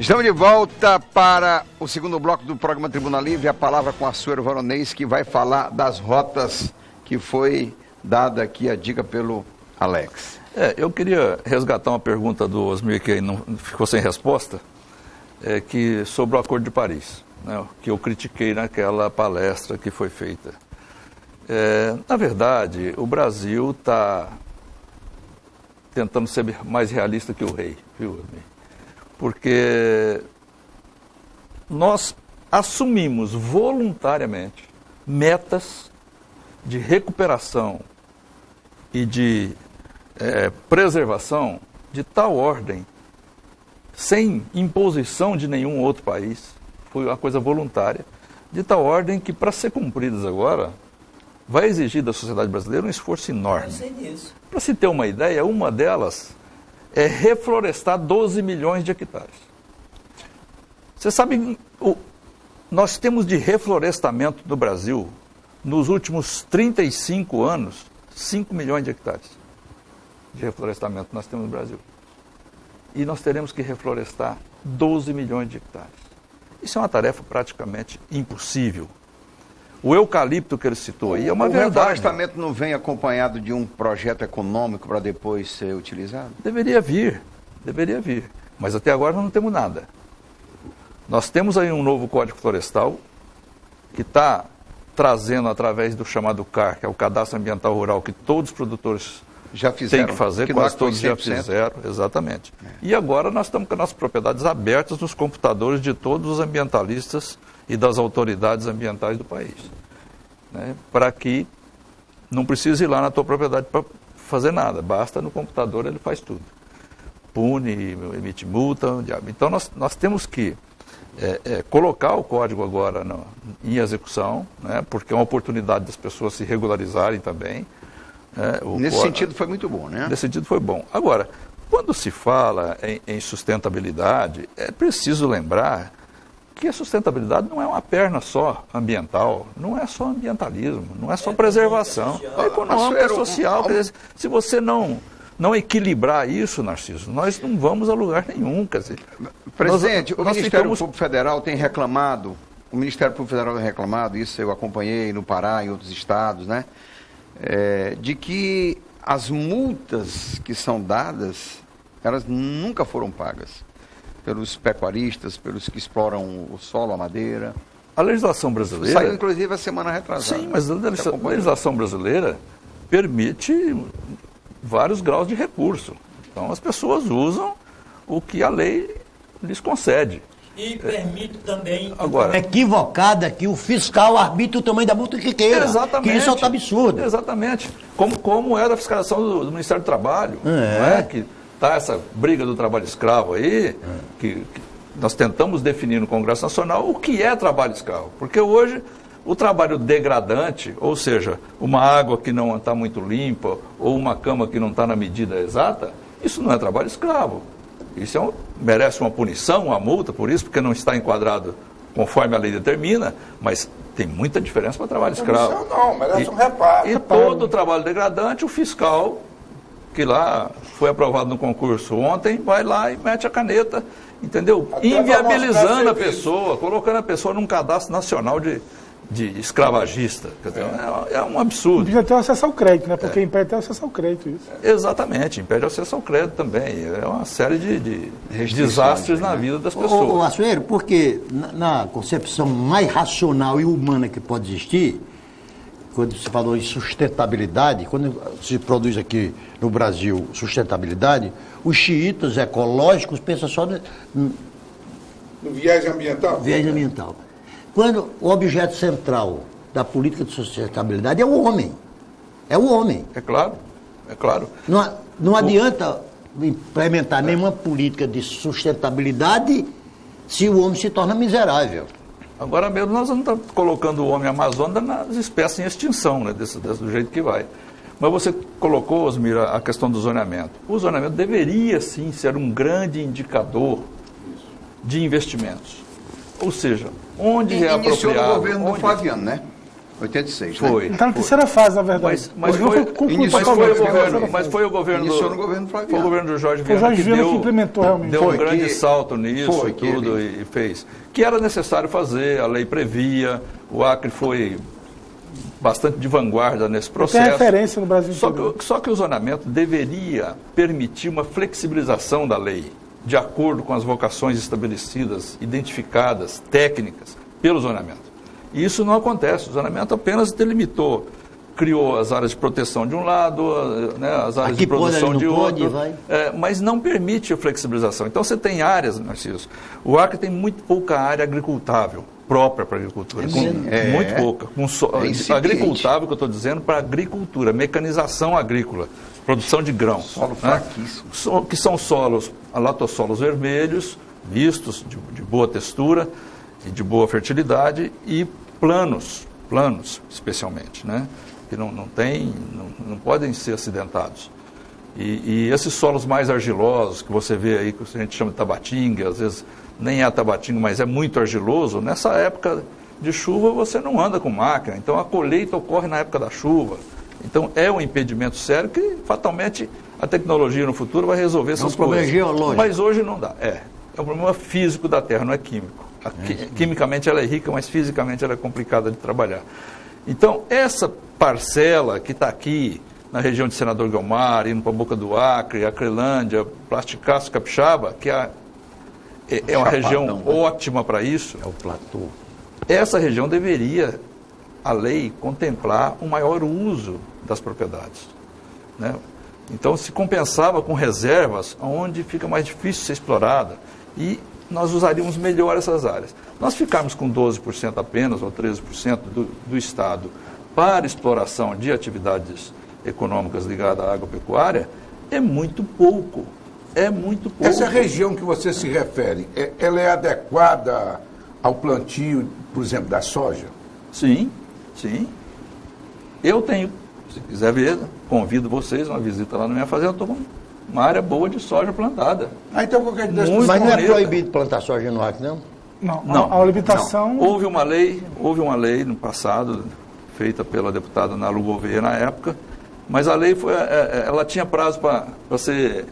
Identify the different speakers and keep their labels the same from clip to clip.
Speaker 1: Estamos de volta para o segundo bloco do programa Tribuna Livre. A palavra com a Asuero Voronez, que vai falar das rotas que foi dada aqui a dica pelo Alex.
Speaker 2: Eu queria resgatar uma pergunta do Osmir que não ficou sem resposta, que sobre o Acordo de Paris, né, que eu critiquei naquela palestra que foi feita. Na verdade, o Brasil está tentando ser mais realista que o rei, viu, Osmir? Porque nós assumimos voluntariamente metas de recuperação e de preservação de tal ordem, sem imposição de nenhum outro país, foi uma coisa voluntária, de tal ordem que, para ser cumpridas agora, vai exigir da sociedade brasileira um esforço enorme. Para se ter uma ideia, uma delas é reflorestar 12 milhões de hectares. Você sabe, nós temos de reflorestamento no Brasil, nos últimos 35 anos, 5 milhões de hectares de reflorestamento nós temos no Brasil. E nós teremos que reflorestar 12 milhões de hectares. Isso é uma tarefa praticamente impossível. O eucalipto que ele citou aí é uma verdade. O
Speaker 1: reflorestamento não vem acompanhado de um projeto econômico para depois ser utilizado?
Speaker 2: Deveria vir. Mas até agora não temos nada. Nós temos aí um novo Código Florestal que está trazendo através do chamado CAR, que é o Cadastro Ambiental Rural, que todos os produtores
Speaker 1: já fizeram,
Speaker 2: têm que fazer, quase todos já fizeram, exatamente. E agora nós estamos com as nossas propriedades abertas nos computadores de todos os ambientalistas e das autoridades ambientais do país, né? Para que não precise ir lá na tua propriedade para fazer nada, basta no computador ele faz tudo. Pune, emite multa, então nós temos que colocar o código agora em execução, né? Porque é uma oportunidade das pessoas se regularizarem também.
Speaker 1: Nesse sentido foi muito bom, né?
Speaker 2: Nesse sentido foi bom. Agora, quando se fala em sustentabilidade, é preciso lembrar que a sustentabilidade não é uma perna só ambiental, não é só ambientalismo, não é só preservação, é econômica, é social. Quer dizer, se você não equilibrar isso, Narciso, nós não vamos a lugar nenhum. Quer dizer,
Speaker 1: presidente, o Ministério Público Federal tem reclamado, isso eu acompanhei no Pará, em outros estados, né? De que as multas que são dadas, elas nunca foram pagas pelos pecuaristas, pelos que exploram o solo, a madeira.
Speaker 2: A legislação brasileira...
Speaker 1: Saiu, inclusive, a semana retrasada.
Speaker 2: Sim, mas a legislação brasileira permite vários graus de recurso. Então, as pessoas usam o que a lei lhes concede.
Speaker 3: E permite também,
Speaker 2: agora,
Speaker 3: equivocada, que o fiscal arbitra o tamanho da multa que queira.
Speaker 2: Exatamente.
Speaker 3: Que isso é absurdo.
Speaker 2: Exatamente. Como é a fiscalização do Ministério do Trabalho. Não é? Que está essa briga do trabalho escravo aí, que nós tentamos definir no Congresso Nacional o que é trabalho escravo. Porque hoje o trabalho degradante, ou seja, uma água que não está muito limpa, ou uma cama que não está na medida exata, isso não é trabalho escravo. Isso merece uma punição, uma multa por isso, porque não está enquadrado conforme a lei determina, mas tem muita diferença para trabalho escravo.
Speaker 4: Não, merece um reparo.
Speaker 2: E todo o trabalho degradante, o fiscal, que lá foi aprovado no concurso ontem, vai lá e mete a caneta, entendeu?
Speaker 4: Até
Speaker 2: inviabilizando a pessoa, colocando a pessoa num cadastro nacional de escravagista. Quer dizer, é um absurdo.
Speaker 5: Impede até o acesso ao crédito, né? Porque impede até o acesso ao crédito isso.
Speaker 2: Exatamente, impede o acesso ao crédito também. É uma série de desastres na vida das pessoas.
Speaker 3: Ô, Asuero, porque na concepção mais racional e humana que pode existir, quando se falou em sustentabilidade, quando se produz aqui no Brasil sustentabilidade, os xiitas ecológicos pensam só no
Speaker 4: viés ambiental.
Speaker 3: Viés ambiental. Quando o objeto central da política de sustentabilidade é o homem. É o homem.
Speaker 2: É claro, é claro.
Speaker 3: Não adianta implementar nenhuma política de sustentabilidade se o homem se torna miserável.
Speaker 2: Agora mesmo nós não estamos colocando o homem amazônico nas espécies em extinção, né, do jeito que vai. Mas você colocou, Osmir, a questão do zoneamento. O zoneamento deveria, sim, ser um grande indicador de investimentos. Ou seja, onde é apropriado...
Speaker 1: Iniciou no governo do Flaviano, né? 86,
Speaker 2: Foi.
Speaker 1: né?
Speaker 5: Ele está na terceira fase, na verdade.
Speaker 2: Mas
Speaker 5: Ele
Speaker 2: foi,
Speaker 5: concluído
Speaker 1: iniciou
Speaker 5: totalmente,
Speaker 1: no governo,
Speaker 2: mas foi o governo
Speaker 1: Iniciou no governo
Speaker 2: foi o
Speaker 1: Flaviano.
Speaker 2: governo do Jorge
Speaker 5: Foi o
Speaker 2: Viana
Speaker 5: Jorge Viana que implementou realmente.
Speaker 2: deu
Speaker 1: Foi
Speaker 2: um grande
Speaker 1: que-
Speaker 2: salto nisso
Speaker 1: foi
Speaker 2: e
Speaker 1: que
Speaker 2: tudo
Speaker 1: ele-
Speaker 2: e fez. Que era necessário fazer, a lei previa, o Acre foi bastante de vanguarda nesse
Speaker 5: Tem
Speaker 2: processo.
Speaker 5: referência no Brasil
Speaker 2: Só
Speaker 5: inteiro.
Speaker 2: que o zonamento deveria permitir uma flexibilização da lei, de acordo com as vocações estabelecidas, identificadas, técnicas, pelo zonamento. E isso não acontece. O zonamento apenas delimitou, criou as áreas de proteção de um lado, né, as áreas
Speaker 3: Aqui
Speaker 2: de produção
Speaker 3: pode,
Speaker 2: de
Speaker 3: ali não
Speaker 2: outro,
Speaker 3: pode, vai.
Speaker 2: mas não permite a flexibilização. Então você tem áreas, Narciso, o Acre tem muito pouca área agricultável própria para a agricultura. Muito pouca.
Speaker 1: incipiente.
Speaker 2: Agricultável, que eu estou dizendo, para agricultura, mecanização agrícola, produção de grão.
Speaker 1: Solo
Speaker 2: né?
Speaker 1: fraquíssimo.
Speaker 2: Que são solos, latossolos vermelhos, vistos, de boa textura e de boa fertilidade, e planos especialmente, né? Que não podem ser acidentados. E esses solos mais argilosos, que você vê aí, que a gente chama de tabatinga, às vezes nem é tabatinga, mas é muito argiloso, nessa época de chuva você não anda com máquina, então a colheita ocorre na época da chuva. Então é um impedimento sério que fatalmente a tecnologia no futuro vai resolver essas
Speaker 3: problema
Speaker 2: coisas.
Speaker 3: geológico.
Speaker 2: Mas hoje não dá. É um problema físico da terra, não é químico. Quimicamente ela é rica, mas fisicamente ela é complicada de trabalhar. Então, essa parcela que está aqui na região de Senador Guiomar, indo para a Boca do Acre, Acrelândia, Plasticaço, Capixaba, que é uma região ótima para isso.
Speaker 3: É o platô.
Speaker 2: Essa região deveria, a lei, contemplar um maior uso das propriedades, né? Então, se compensava com reservas, onde fica mais difícil ser explorada, e nós usaríamos melhor essas áreas. Nós ficarmos com 12% apenas, ou 13% do Estado, para exploração de atividades econômicas ligadas à agropecuária, é muito pouco. É muito pouco.
Speaker 4: Essa região que você se refere, ela é adequada ao plantio, por exemplo, da soja?
Speaker 2: Sim, sim. Eu tenho, se quiser ver, convido vocês a uma visita lá na minha fazenda, eu estou com uma área boa de soja plantada.
Speaker 4: Então qualquer
Speaker 2: Muito
Speaker 3: Mas não é
Speaker 2: bonita.
Speaker 3: proibido plantar soja no Acre, não?
Speaker 5: Não, a limitação...
Speaker 2: Houve uma lei no passado, feita pela deputada Nalu Gouveia na época, mas a lei ela tinha prazo para ser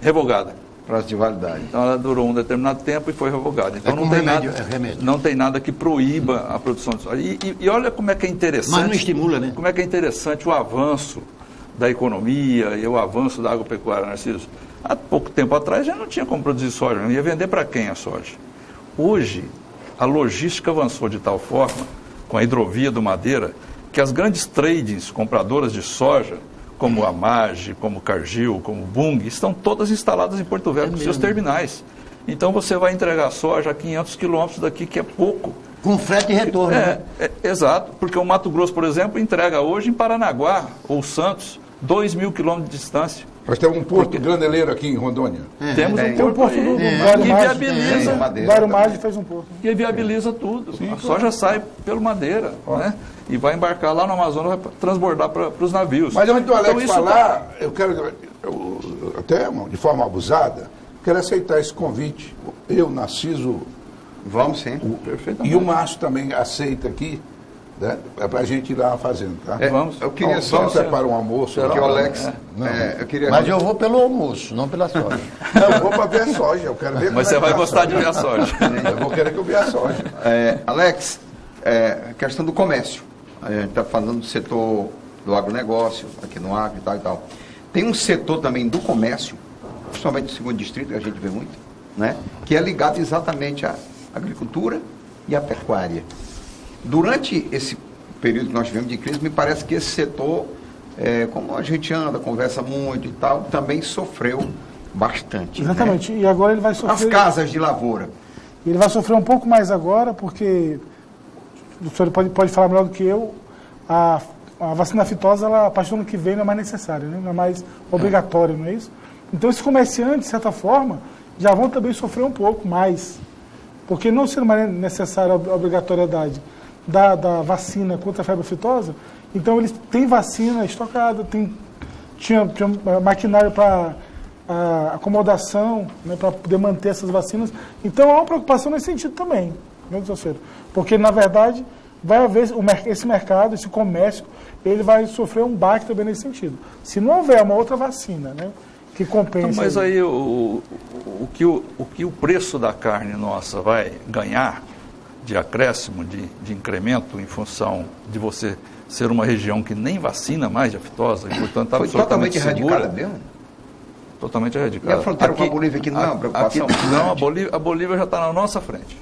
Speaker 2: revogada.
Speaker 1: Prazo de validade.
Speaker 2: Então ela durou um determinado tempo e foi revogada. Então
Speaker 3: como remédio, é remédio.
Speaker 2: não tem nada que proíba a produção de soja. E olha como é que é interessante.
Speaker 3: Mas não estimula, né?
Speaker 2: Como é que é interessante o avanço da economia e o avanço da agropecuária, Narciso. Há pouco tempo atrás já não tinha como produzir soja, não ia vender para quem a soja. Hoje, a logística avançou de tal forma, com a hidrovia do Madeira, que as grandes tradings compradoras de soja, como a Mage, como Cargill, como Bunge, estão todas instaladas em Porto Velho, com seus terminais. Então você vai entregar soja a 500 quilômetros daqui, que é pouco.
Speaker 3: Com frete e retorno, né?
Speaker 2: Exato, porque o Mato Grosso, por exemplo, entrega hoje em Paranaguá ou Santos, 2.000 quilômetros de distância.
Speaker 4: Nós temos um porto graneleiro aqui em Rondônia.
Speaker 2: Temos um
Speaker 5: Tem um porto do
Speaker 2: que viabiliza,
Speaker 5: Dário Maggi fez um porto.
Speaker 2: que viabiliza tudo. A soja sai pelo Madeira, né? E vai embarcar lá no Amazonas, vai transbordar para os navios.
Speaker 4: Mas antes do Alex
Speaker 2: isso
Speaker 4: falar, eu quero, até de forma abusada, quero aceitar esse convite. Eu, Narciso,
Speaker 1: Vamos sim.
Speaker 2: Perfeitamente.
Speaker 4: e o Márcio também aceita aqui, né? É para a gente ir lá na fazenda, tá?
Speaker 2: Vamos.
Speaker 1: Eu queria
Speaker 4: Então,
Speaker 1: só...
Speaker 4: vamos separar um almoço.
Speaker 1: Que
Speaker 4: lá.
Speaker 1: o Alex... eu queria...
Speaker 3: Mas eu vou pelo almoço, não pela soja.
Speaker 4: Eu vou para ver a soja, eu quero ver.
Speaker 2: Mas você vai gostar de ver a soja.
Speaker 4: Eu vou querer que eu veja a soja.
Speaker 1: Alex, questão do comércio. A gente está falando do setor do agronegócio, aqui no Acre e tal e tal. Tem um setor também do comércio, principalmente no segundo distrito, que a gente vê muito, né? Que é ligado exatamente à agricultura e à pecuária. Durante esse período que nós tivemos de crise, me parece que esse setor, como a gente anda, conversa muito e tal, também sofreu bastante.
Speaker 5: Exatamente.
Speaker 1: Né?
Speaker 5: E agora ele vai sofrer...
Speaker 1: As casas de lavoura.
Speaker 5: Ele vai sofrer um pouco mais agora, porque o senhor pode falar melhor do que eu, a vacina aftosa, ela, a partir do ano que vem, não é mais necessária, né? Não é mais obrigatória, não é isso? Então, esses comerciantes, de certa forma, já vão também sofrer um pouco mais, porque não sendo mais necessária a obrigatoriedade da vacina contra a febre aftosa, então eles têm vacina estocada, tinha maquinário para acomodação, né, para poder manter essas vacinas. Então há uma preocupação nesse sentido também, né, porque na verdade vai haver esse mercado, esse comércio, ele vai sofrer um baque também nesse sentido. Se não houver uma outra vacina, né, que compense...
Speaker 2: Então, mas aí o que o preço da carne nossa vai ganhar de acréscimo, de incremento em função de você ser uma região que nem vacina mais de aftosa e, portanto,
Speaker 1: Foi
Speaker 2: absolutamente
Speaker 1: totalmente
Speaker 2: segura.
Speaker 1: erradicada mesmo?
Speaker 2: Totalmente erradicada.
Speaker 1: E a fronteira com a Bolívia aqui não é uma preocupação?
Speaker 2: Não, a Bolívia já está na nossa frente.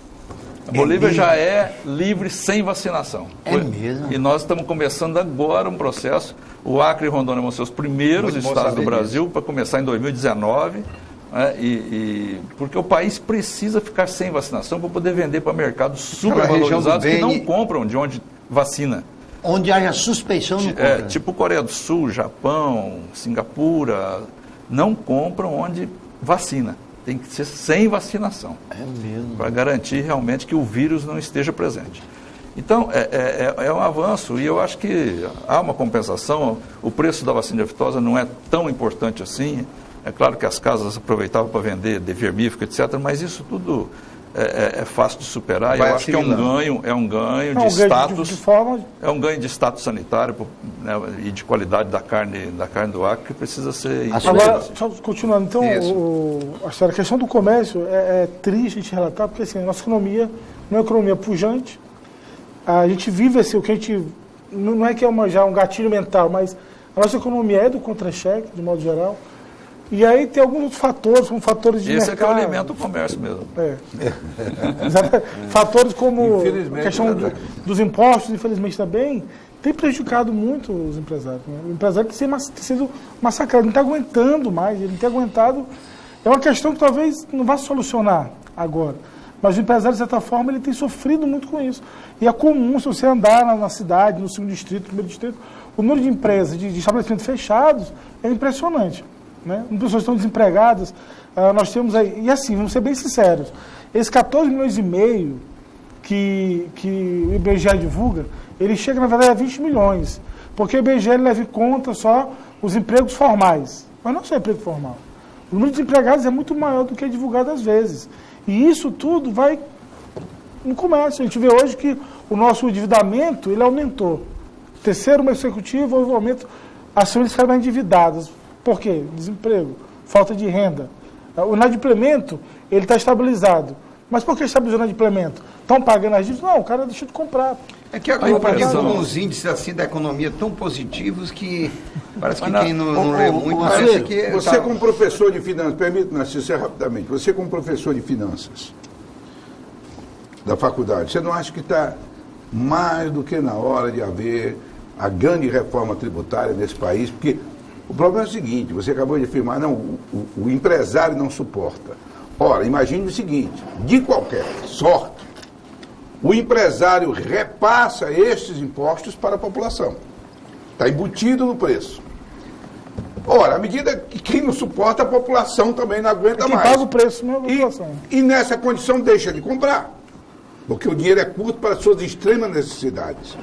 Speaker 2: A Bolívia já é livre sem vacinação.
Speaker 3: É mesmo?
Speaker 2: E nós estamos começando agora um processo. O Acre e Rondônia vão ser os primeiros estados do Brasil para começar em 2019. Porque o país precisa ficar sem vacinação para poder vender para mercados supervalorizados que não compram de onde vacina.
Speaker 3: Onde haja suspeição não compra.
Speaker 2: Tipo Coreia do Sul, Japão, Singapura, não compram onde vacina. Tem que ser sem vacinação.
Speaker 3: É mesmo.
Speaker 2: Para garantir realmente que o vírus não esteja presente. Então, é um avanço e eu acho que há uma compensação. O preço da vacina de aftosa não é tão importante assim. É claro que as casas aproveitavam para vender de vermífugo, etc., mas isso tudo é fácil de superar. Eu acho que é um ganho de status. É um ganho de status sanitário, né, e de qualidade da carne do Acre que precisa ser...
Speaker 5: Agora, só continuando, então, a questão do comércio é triste a gente relatar, porque assim, a nossa economia não é uma economia pujante. A gente vive assim, o que a gente... Não é que é já um gatilho mental, mas a nossa economia é do contra-cheque, de modo geral. E aí tem alguns outros fatores, como fatores de mercado.
Speaker 2: Esse é que alimenta o comércio mesmo.
Speaker 5: Fatores como a questão dos impostos, infelizmente também, tem prejudicado muito os empresários. Né? O empresário tem sido massacrado, não está aguentando mais, ele não tem aguentado. É uma questão que talvez não vá solucionar agora. Mas o empresário, de certa forma, ele tem sofrido muito com isso. E é comum, se você andar na cidade, no segundo distrito, no primeiro distrito, o número de empresas, de estabelecimentos fechados, é impressionante. Né? As pessoas estão desempregadas, nós temos aí, e assim, vamos ser bem sinceros, esses 14 milhões e meio que o IBGE divulga, ele chega na verdade a 20 milhões, porque o IBGE leva em conta só os empregos formais, mas não só emprego formal. O número de desempregados é muito maior do que é divulgado às vezes, e isso tudo vai no comércio. A gente vê hoje que o nosso endividamento, ele aumentou. Terceiro mês consecutivo, houve um aumento, as famílias ficaram mais endividadas. Por quê? Desemprego, falta de renda. O inadimplemento, ele está estabilizado. Mas por que estabilizou o inadimplemento? Estão pagando as dívidas? Não, o cara deixou de comprar.
Speaker 1: É que agora tem alguns índices assim da economia tão positivos que parece que quem não lê muito parece que...
Speaker 4: Você como professor de finanças, permite, Narciso, rapidamente, você como professor de finanças da faculdade, você não acha que está mais do que na hora de haver a grande reforma tributária nesse país? Porque o problema é o seguinte, você acabou de afirmar, não, o empresário não suporta. Ora, imagine o seguinte, de qualquer sorte, o empresário repassa estes impostos para a população. Está embutido no preço. Ora, à medida que quem não suporta, a população também não aguenta mais.
Speaker 5: Quem paga o preço não é a população.
Speaker 4: E nessa condição deixa de comprar, porque o dinheiro é curto para as suas extremas necessidades.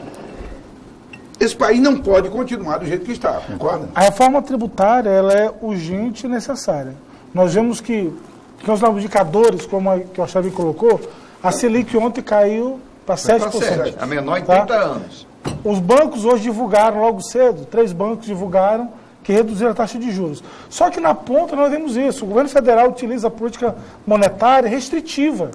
Speaker 4: Esse país não pode continuar do jeito que está, concorda?
Speaker 5: A reforma tributária, ela é urgente e necessária. Nós vemos que os indicadores, como que o Xavier colocou, a Selic ontem caiu para 7%.
Speaker 1: A menor em 30 anos.
Speaker 5: Os bancos hoje divulgaram logo cedo, 3 bancos divulgaram que reduziram a taxa de juros. Só que na ponta nós vemos isso. O governo federal utiliza a política monetária restritiva.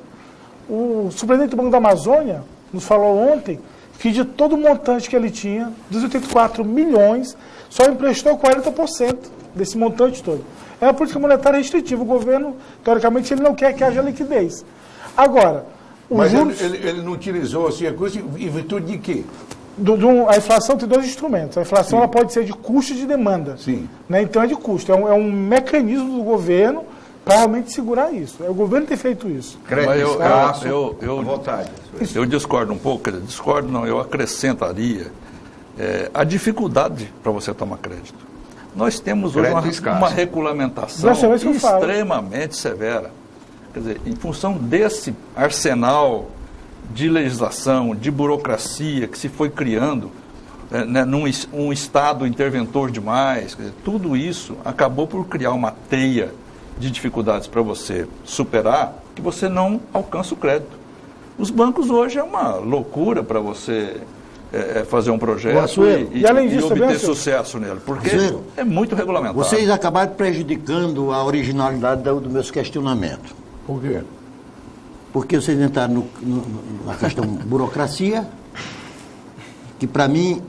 Speaker 5: O superintendente do Banco da Amazônia nos falou ontem que de todo o montante que ele tinha, 284 milhões, só emprestou 40% desse montante todo. É uma política monetária restritiva. O governo, teoricamente, ele não quer que haja liquidez. Agora,
Speaker 4: mas juros... ele não utilizou esse recurso em virtude de quê?
Speaker 5: A inflação tem 2 instrumentos. A inflação ela pode ser de custo e de demanda.
Speaker 4: Sim.
Speaker 5: Né? Então é de custo. É um mecanismo do governo para realmente segurar isso. O governo tem feito isso.
Speaker 2: Eu discordo um pouco, eu acrescentaria a dificuldade para você tomar crédito. Nós temos hoje uma regulamentação extremamente severa. Quer dizer, em função desse arsenal de legislação, de burocracia que se foi criando, num Estado interventor demais, quer dizer, tudo isso acabou por criar uma teia de dificuldades para você superar, que você não alcança o crédito. Os bancos hoje é uma loucura para você fazer um projeto
Speaker 5: e além disso,
Speaker 2: obter sucesso nele, porque é muito regulamentado.
Speaker 3: Vocês acabaram prejudicando a originalidade dos meus questionamentos.
Speaker 4: Por quê?
Speaker 3: Porque vocês entraram na questão burocracia, que para mim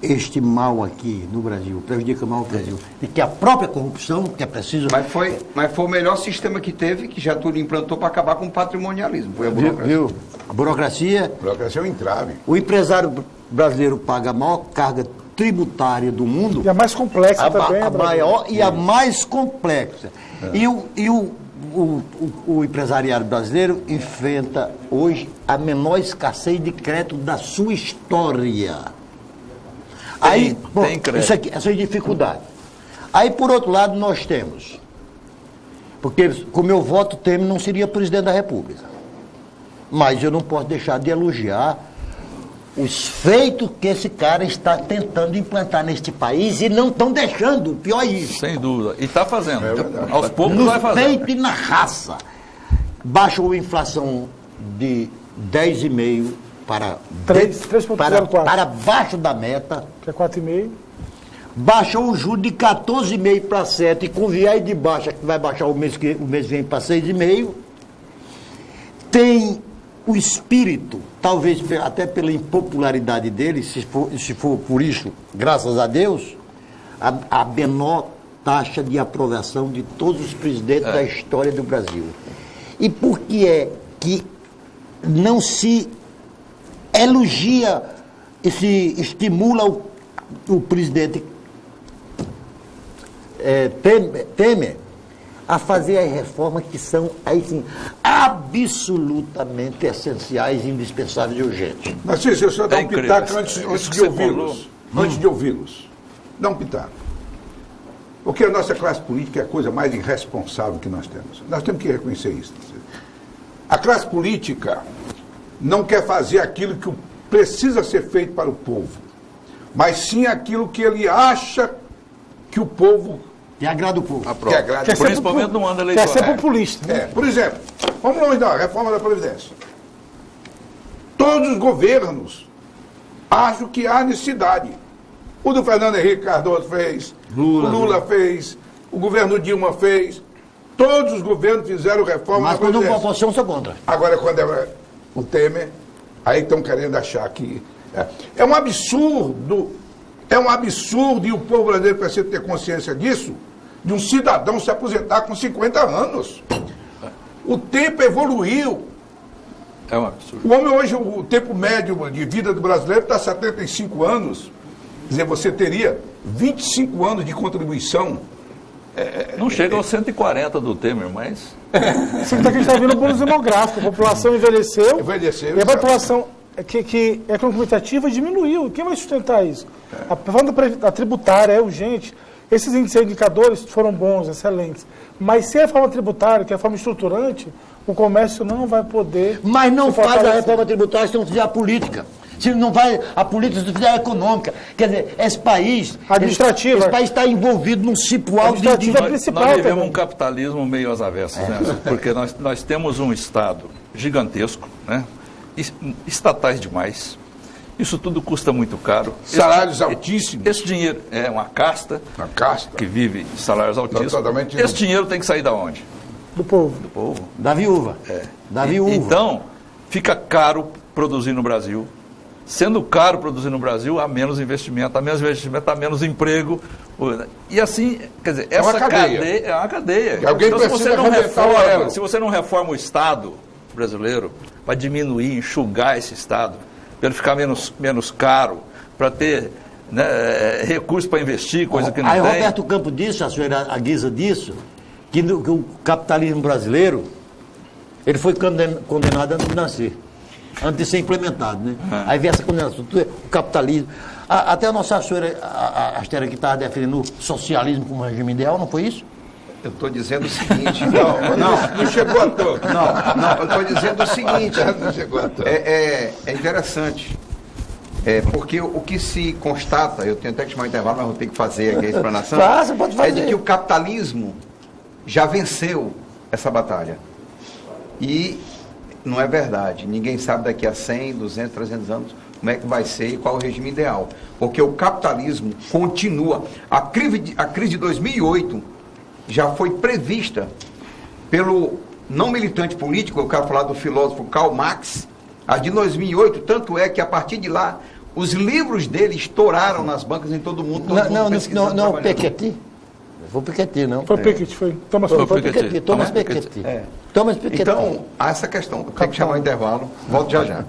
Speaker 3: este mal aqui no Brasil prejudica mal o Brasil. E que a própria corrupção, que é preciso...
Speaker 1: Mas foi o melhor sistema que teve, que Getúlio implantou para acabar com o patrimonialismo. Foi a burocracia.
Speaker 3: Viu? A burocracia...
Speaker 4: A burocracia é um entrave.
Speaker 3: O empresário brasileiro paga a maior carga tributária do mundo.
Speaker 5: E a mais complexa também.
Speaker 3: A maior e a mais complexa. E o empresariado brasileiro enfrenta hoje a menor escassez de crédito da sua história. Aí, essa é a dificuldade. Aí, por outro lado, nós temos, porque com o meu voto, Temer não seria presidente da República. Mas eu não posso deixar de elogiar os feitos que esse cara está tentando implantar neste país e não estão deixando, o pior é isso.
Speaker 2: Sem dúvida. E está fazendo. Aos poucos vai fazer.
Speaker 3: No feito e na raça. Baixou a inflação de 10,5% para
Speaker 5: 3,04.
Speaker 3: Para baixo da meta.
Speaker 5: Que é 4,5%.
Speaker 3: Baixou o juro de 14,5% para 7%, e com viés de baixa, que vai baixar o mês vem para 6,5%. Tem o espírito, talvez até pela impopularidade dele, se for por isso, graças a Deus, a menor taxa de aprovação de todos os presidentes da história do Brasil. E por que é que não se elogia e se estimula o presidente Temer a fazer as reformas que são, aí sim, absolutamente essenciais, indispensáveis e urgentes?
Speaker 4: Mas sim, eu só dar um pitaco antes de ouvi-los. Antes de ouvi-los. Dá um pitaco. Porque a nossa classe política é a coisa mais irresponsável que nós temos. Nós temos que reconhecer isso. A classe política não quer fazer aquilo que precisa ser feito para o povo, mas sim aquilo que ele acha que o povo...
Speaker 3: Que agrada o povo.
Speaker 2: Principalmente no ano eleitoral.
Speaker 5: Quer ser populista.
Speaker 4: Né? Por exemplo, vamos longe da reforma da Previdência. Todos os governos acham que há necessidade. O do Fernando Henrique Cardoso fez, o Lula fez, o governo Dilma fez. Todos os governos fizeram reforma da Previdência. Mas quando
Speaker 3: uma oposição, sou contra.
Speaker 4: Agora, quando é o Temer, aí estão querendo achar que... É um absurdo, e o povo brasileiro precisa ter consciência disso, de um cidadão se aposentar com 50 anos. O tempo evoluiu.
Speaker 2: É um absurdo.
Speaker 4: O homem hoje, o tempo médio de vida do brasileiro está 75 anos. Quer dizer, você teria 25 anos de contribuição.
Speaker 2: Não chega aos 140 do Temer, mas...
Speaker 5: Você que a gente está vendo o bônus demográfico. A população envelheceu.
Speaker 4: Envelheceu.
Speaker 5: E a população que é econômica diminuiu. Quem vai sustentar isso? A reforma da tributária é urgente. Esses índices e indicadores foram bons, excelentes. Mas se a reforma tributária, que é a reforma estruturante, o comércio não vai poder...
Speaker 3: Mas não faz a reforma tributária se não fizer a política. Se não vai a política, se não fizer a econômica. Quer dizer, esse país...
Speaker 5: Administrativa.
Speaker 3: Esse país está envolvido num cipual de...
Speaker 2: Nós vivemos um capitalismo meio às avessas, né? Porque nós temos um Estado gigantesco, né? Estatais demais. Isso tudo custa muito caro.
Speaker 4: Salários altíssimos.
Speaker 2: Esse dinheiro é uma casta que vive de salários altíssimos. Esse dinheiro tem que sair da onde?
Speaker 5: Do povo.
Speaker 2: Do povo.
Speaker 3: Da viúva. Da viúva.
Speaker 2: Então, fica caro produzir no Brasil. Sendo caro produzir no Brasil, há menos investimento, há menos emprego. E assim, quer dizer, essa cadeia é uma cadeia.
Speaker 4: Então,
Speaker 2: se você não reforma o Estado brasileiro, para diminuir, enxugar esse Estado, para ele ficar menos caro, para ter recursos para investir, coisa que não tem.
Speaker 3: Roberto Campos disse, a senhora, a guisa disso, que o capitalismo brasileiro, ele foi condenado antes de nascer, antes de ser implementado, né? Aí vem essa condenação, o capitalismo. Até a nossa senhora, a Astera, que estava defendendo o socialismo como regime ideal, não foi isso?
Speaker 1: Eu estou dizendo o seguinte.
Speaker 4: Não chegou a todo.
Speaker 1: Não, eu estou dizendo o seguinte.
Speaker 4: Não chegou a todo.
Speaker 1: É interessante. Porque o que se constata, eu tenho até que chamar o intervalo, mas vou ter que fazer aqui a explanação.
Speaker 3: Você pode fazer.
Speaker 1: É de que o capitalismo já venceu essa batalha. E não é verdade. Ninguém sabe daqui a 100, 200, 300 anos como é que vai ser e qual é o regime ideal. Porque o capitalismo continua. A crise de 2008 já foi prevista pelo não militante político, eu quero falar do filósofo Karl Marx, a de 2008, tanto é que a partir de lá, os livros dele estouraram nas bancas em todo mundo.
Speaker 3: Não, o Piketty. Foi o Piketty, não.
Speaker 5: Foi o Piketty, foi. Thomas Piketty.
Speaker 3: Thomas Piketty.
Speaker 1: Então, há essa questão. Tem que chamar o intervalo. Volto já já.